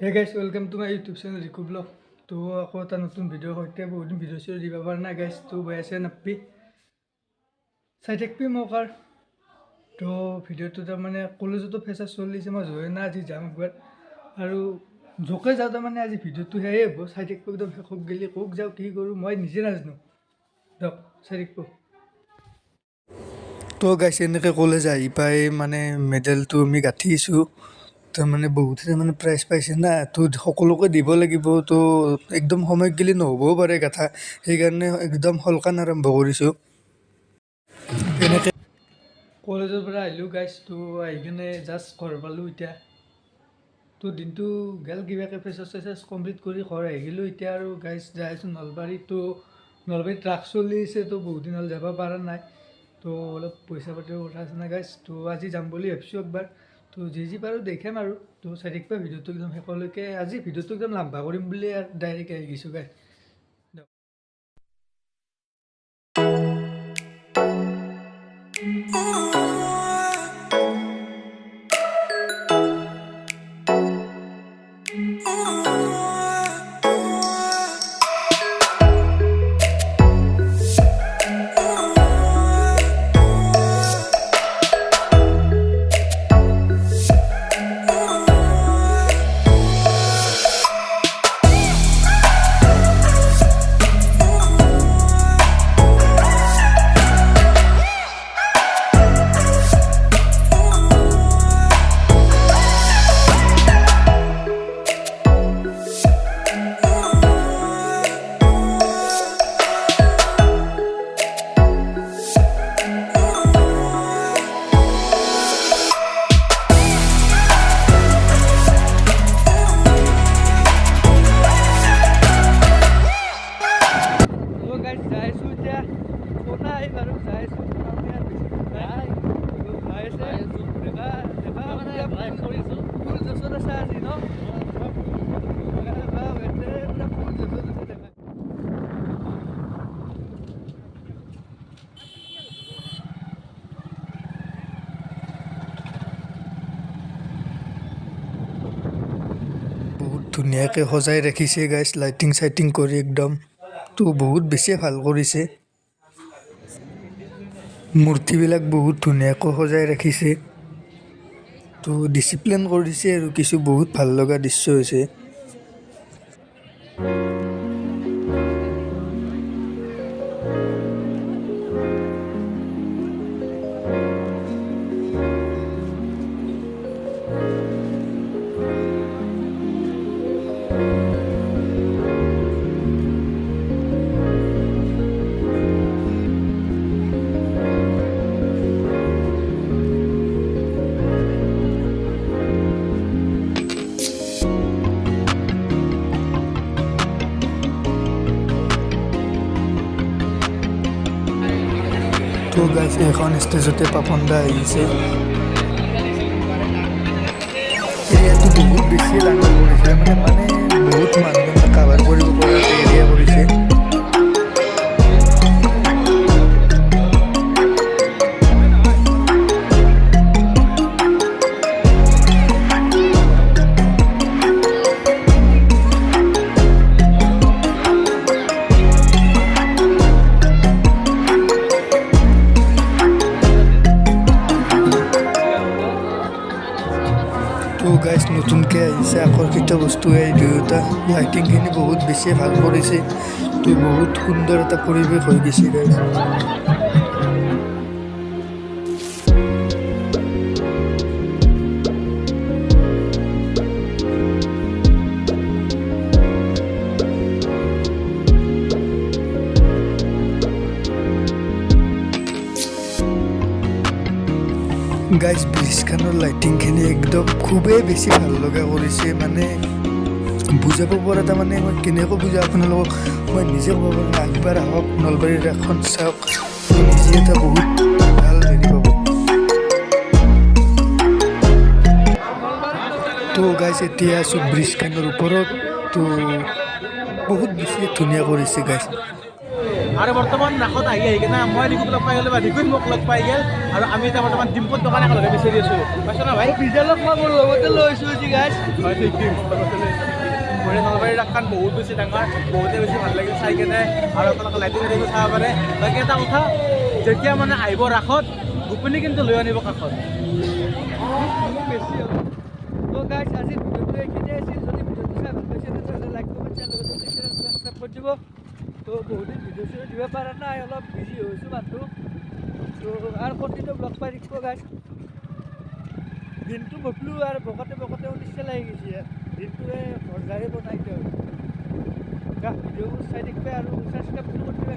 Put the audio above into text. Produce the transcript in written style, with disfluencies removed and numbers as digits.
Hey guys, welcome to my YouTube channel Riku Vlog. তো আকৌ এটা নতুন ভিডিঅ'ৰ সৈতে বহুত দিন ভিডিঅ' চিডিঅ' দিব পৰা নাই গাইজ। তো বৈ আছে নাপি চাই থাকিবি মোক আৰু তো ভিডিঅ'টো তাৰমানে কলেজতো ফেচাৰ চলিছে, মই যোৱাই নাই, আজি যাম একবাৰ আৰু জোকে যাওঁ। তাৰমানে আজি ভিডিঅ'টো সেয়ে হ'ব, চাই থাকিব একদম শেষত গেলি ক'ক যাওঁ কি কৰোঁ মই নিজে নাজানো। দিয়ক চাই থাকিব। তো গাইজ এনেকৈ কলেজ আহি পাই মানে মেডেলটো আমি গাঁঠিছোঁ। তাৰমানে বহুতে তাৰমানে প্ৰাইজ পাইছে না, তো সকলোকে দিব লাগিব। তো একদম সময় গেলি নহ'বও পাৰে গাঠা, সেইকাৰণে একদম শলকান আৰম্ভ কৰিছোঁ। এনেকৈ কলেজৰ পৰা আহিলোঁ গাইজ। তো আহি কিনে জাষ্ট ঘৰ পালোঁ এতিয়া। তো দিনটো গেল কিবাকৈ ফেচাৰ্ছ চেচাৰ্ছ কমপ্লিট কৰি ঘৰ আহি গ'লোঁ এতিয়া। আৰু গাইজ যাই আছোঁ নলবাৰীত। তো নলবাৰীত ৰাস চলি আছে, তো বহুত দিন হ'ল যাব পৰা নাই। তো অলপ পইচা পাতিৰ কথা আছে না গাইজ। তো আজি যাম বুলি ভাবিছোঁ একবাৰ। তো যি পাৰোঁ দেখাম আৰু। তো চাই থাকিবা ভিডিঅ'টো একদম শেষলৈকে। আজি ভিডিঅ'টো একদম লাম্বা কৰিম বুলি আৰু ডাইৰেক্ট আহি গৈছোঁ গাইজ। বহুত ধুনীয়াকৈ সজাই ৰাখিছে গাইজ, লাইটিং চাইটিং কৰি একদম। তো বহুত বেছিয়ে ভাল কৰিছে, মূৰ্তিবিলাক বহুত ধুনীয়াকৈ সজাই ৰাখিছে। তো ডিচিপ্লিন কৰিছে আৰু কিছু বহুত ভাল লগা দৃশ্য হৈছে। তো গাইজ এখন ষ্টেজতে পাপন দা আহিছে। এৰিয়াটো বহুত বেছি ডাঙৰ কৰিছে, মানে বহুত মানুহ কাভাৰ কৰিব পৰাকৈ এৰিয়া কৰিছে। তো গাইজ নতুনকৈ আহিছে আকৰ্ষিত বস্তু এই দুয়োটা। লাইটিংখিনি বহুত বেছি ভাল কৰিছে। তো বহুত সুন্দৰ এটা পৰিৱেশ হৈ গৈছে গাইজ। গাইজ ব্ৰিজখনৰ লাইটিংখিনি একদম খুবেই বেছি ভাল লগা কৰিছে, মানে বুজাব পৰা। তাৰমানে মই কেনেকৈ বুজাওঁ আপোনালোকক, মই নিজে ক'ব পাৰোঁ। একবাৰ আহক নলবাৰীৰ এখন চাওক, নিজে এটা বহুত ভাল হেৰি পাব। তো গাইজ এতিয়া আছোঁ ব্ৰিজখনৰ ওপৰত। তো বহুত বেছি ধুনীয়া কৰিছে গাইজ। আৰু বৰ্তমান ৰাসত আহি কিনে মই ৰিকুক লগ পাই গ'লোঁ বা ৰিকুই মোক লগ পাই গ'ল আৰু আমি এতিয়া বৰ্তমান ডিম্পুৰ দোকান একেলগে বিচাৰি আছোঁ পাইছ না ভাই বিজলক মই মোৰ লগতে লৈছোঁ আজি গাইছ হয় ঠিক ঠিক মোৰ নলবাৰীৰ ৰাসখন বহুত বেছি ডাঙৰ বহুতে বেছি ভাল লাগিল চাই কেনে আৰু আপোনালোকে লাইটিং চাইটিং চাব পাৰে বাকী এটা কথা যেতিয়া মানে আহিব ৰাসত গোপিনী কিন্তু লৈ আনিব কাষত বেছি হ'ল তো গাইছ আজি ভিডিঅ'টো এইখিনিয়ে আছিল যদি ভিডিঅ'টো চাই ভাল পাইছে তেতিয়াহ'লে লাইক কমেণ্ট শ্বেয়াৰ লগতে চেনেলটো ছাবস্ক্ৰাইব কৰি দিব তো বহুত দিন ভিডিঅ' চিডিঅ' দিব পৰা নাই অলপ বিজি হৈছোঁ মানুহ তো আৰু কণ্টিনিউ ব্লগ পাই থাকিব গাইছ দিনটো বকলোঁ আৰু বকতে উনিশটা লাগি গৈছে দিনটোৱে ঘৰ যাই বনাই দিওঁ ভিডিঅ'বোৰ চাই থাকিবে আৰু ছাবস্ক্ৰাইব কৰি দিব